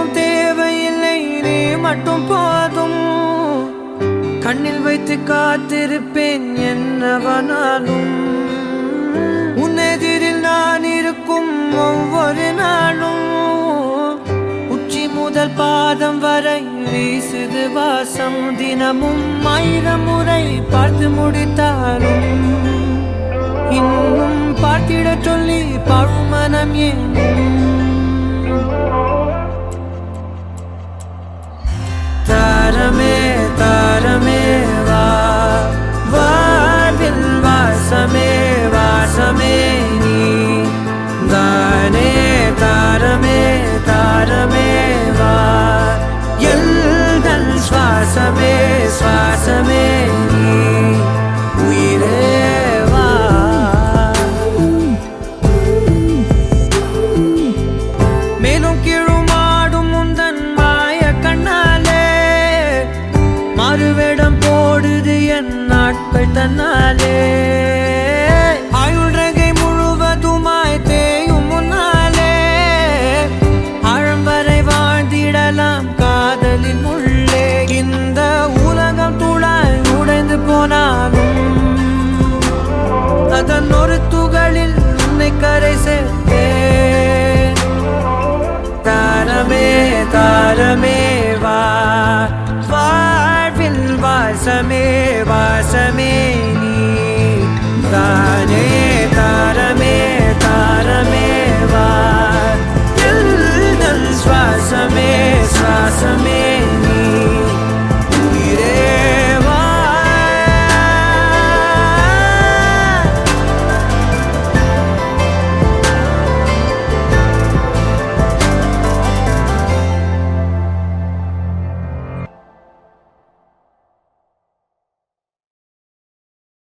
எதுவும் தேவையில்லை, நீ மட்டும் போதும். கண்ணில் வைத்து காத்திருப்பேன் என்னவனாலும். உன்னெதிரில் நான் இருக்கும் ஒவ்வொரு நாளும். உச்சி முதல் பாதம் வரை வீசுது வாசம். தினமும் 1000 முறை பார்த்து முடித்தாலும் இன்னும் பார்த்திட சொல்லி பழுமனம் ஏனும். தாரமே தாரமே வா, வாழ்வில் வாசமே வாசமே நீ தானே. தாரமே தாரமே வா, எல்தல் சுவாசமே சுவாசமே நீ உயிரே வா. மேலும் கீழுமாடும் முந்தன் மாய கண்ணாலே மாறுவேடம் போடுது என் நாட்கள் தன்னாலே. ஆயுள் ரகை முழுவதுமாய் தேயும் முன்னாலே ஆழம் வரை வாழ்ந்திடலாம் காதலின் உள்ளே. இந்த உலகம் துளாய் உடைந்து போனாலும் அதன் ஒரு துகளில் உன்னை கரை சேர்த்தேன். தாரமே தாரமே வா, வாழ்வில் வாசமே வாசமே